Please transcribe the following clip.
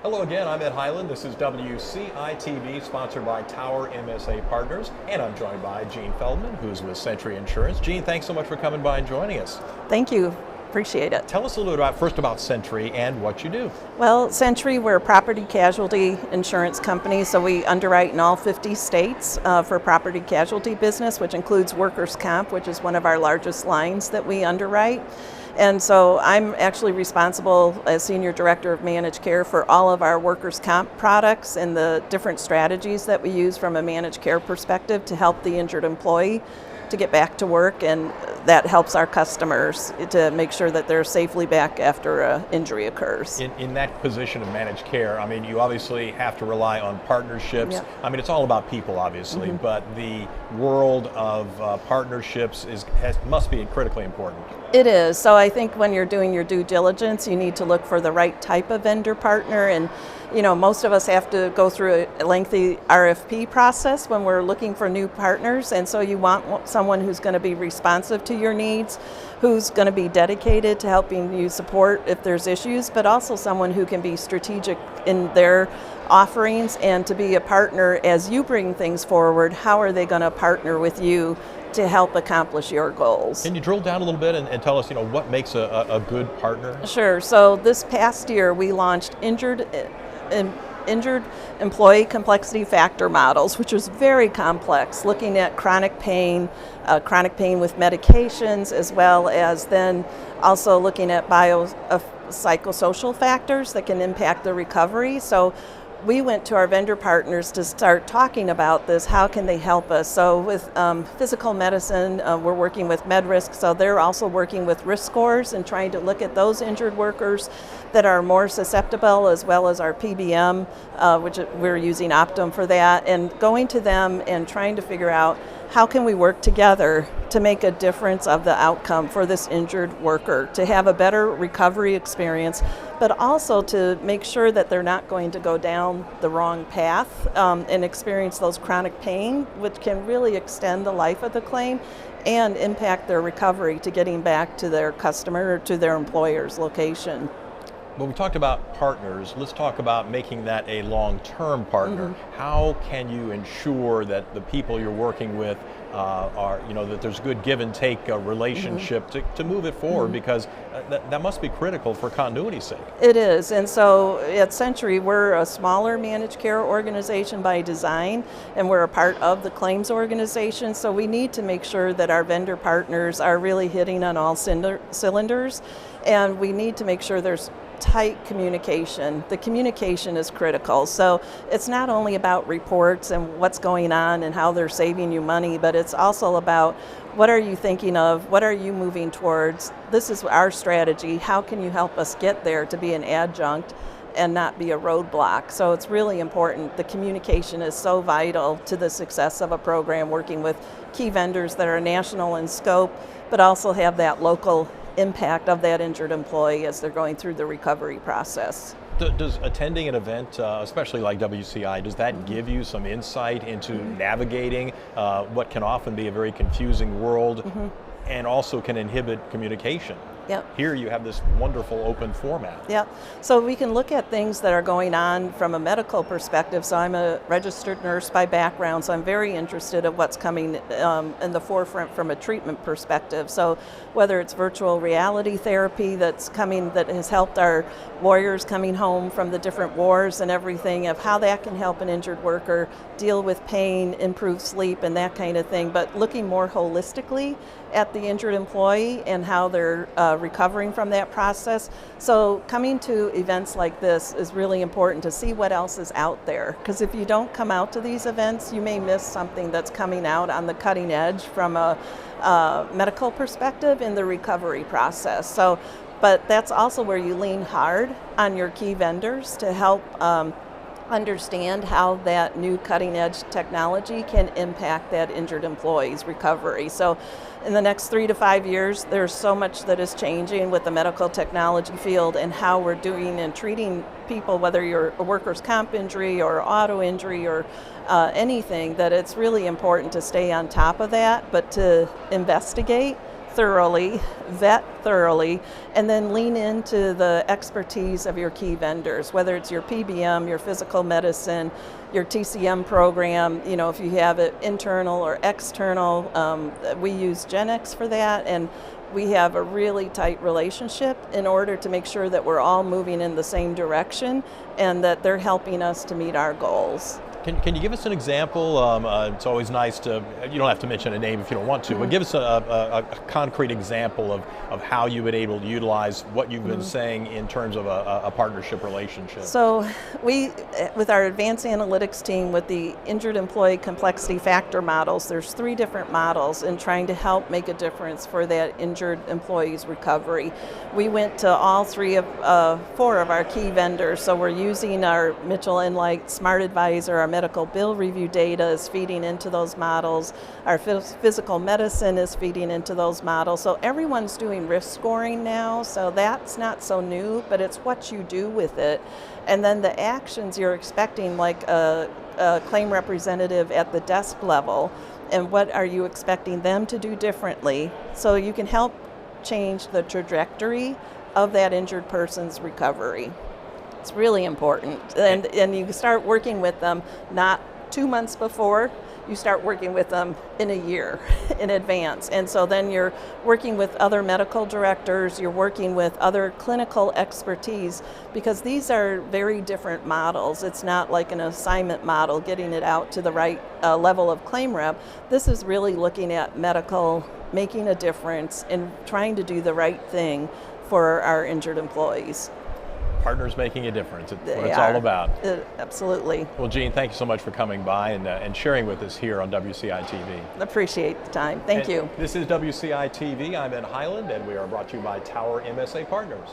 Hello again, I'm Ed Highland. This is WCI-TV, sponsored by Tower MSA Partners, and I'm joined by Gene Feldman, who's with Sentry Insurance. Gene, thanks so much for coming by and joining us. Thank you. Appreciate it. Tell us a little bit about Sentry and what you do. Well, Sentry, we're a property casualty insurance company, so we underwrite in all 50 states for property casualty business, which includes workers' comp, which is one of our largest lines that we underwrite. And so I'm actually responsible as Senior Director of Managed Care for all of our workers' comp products and the different strategies that we use from a managed care perspective to help the injured employee to get back to work, and that helps our customers to make sure that they're safely back after an injury occurs. In that position of managed care, I mean, you obviously have to rely on partnerships. Yep. I mean, it's all about people, obviously, but the world of partnerships must be critically important. It is. So I think when you're doing your due diligence, you need to look for the right type of vendor partner. And, you know, most of us have to go through a lengthy RFP process when we're looking for new partners. And so you want someone who's going to be responsive to your needs, who's going to be dedicated to helping you support if there's issues, but also someone who can be strategic in their offerings and to be a partner as you bring things forward. How are they going to partner with you to help accomplish your goals? Can you drill down a little bit and tell us, what makes a good partner? Sure. So this past year we launched injured employee complexity factor models, which is very complex, looking at chronic pain with medications, as well as then also looking at psychosocial factors that can impact the recovery. So we went to our vendor partners to start talking about this. How can they help us? So with physical medicine, we're working with MedRisk, so they're also working with risk scores and trying to look at those injured workers that are more susceptible, as well as our PBM, which we're using Optum for that, and going to them and trying to figure out how can we work together to make a difference of the outcome for this injured worker, to have a better recovery experience, but also to make sure that they're not going to go down the wrong path and experience those chronic pain, which can really extend the life of the claim and impact their recovery to getting back to their customer or to their employer's location. When we talked about partners, let's talk about making that a long-term partner. How can you ensure that the people you're working with are, that there's good give and take relationship to move it forward, because that must be critical for continuity's sake. It is, and so at Sentry, we're a smaller managed care organization by design, and we're a part of the claims organization, so we need to make sure that our vendor partners are really hitting on all cylinders, and we need to make sure there's tight communication. The communication is critical. So it's not only about reports and what's going on and how they're saving you money, but it's also about what are you thinking of, what are you moving towards, this is our strategy, how can you help us get there to be an adjunct and not be a roadblock. So it's really important. The communication is so vital to the success of a program, working with key vendors that are national in scope, but also have that local impact of that injured employee as they're going through the recovery process. Does attending an event, especially like WCI, does that give you some insight into navigating what can often be a very confusing world and also can inhibit communication? Yep. Here you have this wonderful open format. Yeah, so we can look at things that are going on from a medical perspective. So I'm a registered nurse by background, so I'm very interested in what's coming in the forefront from a treatment perspective. So whether it's virtual reality therapy that's coming, that has helped our warriors coming home from the different wars and everything, of how that can help an injured worker deal with pain, improve sleep, and that kind of thing, but looking more holistically at the injured employee and how they're recovering from that process. So coming to events like this is really important to see what else is out there, because if you don't come out to these events, you may miss something that's coming out on the cutting edge from a medical perspective in the recovery process. So, but that's also where you lean hard on your key vendors to help understand how that new cutting edge technology can impact that injured employee's recovery. So in the next 3 to 5 years, there's so much that is changing with the medical technology field and how we're doing and treating people, whether you're a workers' comp injury or auto injury or anything, that it's really important to stay on top of that, but to investigate thoroughly, vet thoroughly, and then lean into the expertise of your key vendors, whether it's your PBM, your physical medicine, your TCM program. You know, if you have it internal or external, we use GenX for that, and we have a really tight relationship in order to make sure that we're all moving in the same direction and that they're helping us to meet our goals. Can you give us an example? It's always nice to, you don't have to mention a name if you don't want to, but give us a concrete example of how you would able to utilize what you've been saying in terms of a partnership relationship. So we, with our advanced analytics team, with the injured employee complexity factor models, there's 3 different models in trying to help make a difference for that injured employee's recovery. We went to all 4 of our key vendors, so we're using our Mitchell & Light Smart Advisor, our medical bill review data is feeding into those models. Our physical medicine is feeding into those models. So everyone's doing risk scoring now, so that's not so new, but it's what you do with it. And then the actions you're expecting, like a claim representative at the desk level, and what are you expecting them to do differently, so you can help change the trajectory of that injured person's recovery. It's really important, and you start working with them not 2 months before, you start working with them in a year in advance. And so then you're working with other medical directors, you're working with other clinical expertise, because these are very different models. It's not like an assignment model, getting it out to the right level of claim rep. This is really looking at medical, making a difference, and trying to do the right thing for our injured employees. Partners making a difference. It's what it's all about. Absolutely. Well, Jean, thank you so much for coming by and sharing with us here on WCI-TV. Appreciate the time. Thank you. This is WCI-TV. I'm Ed Highland, and we are brought to you by Tower MSA Partners.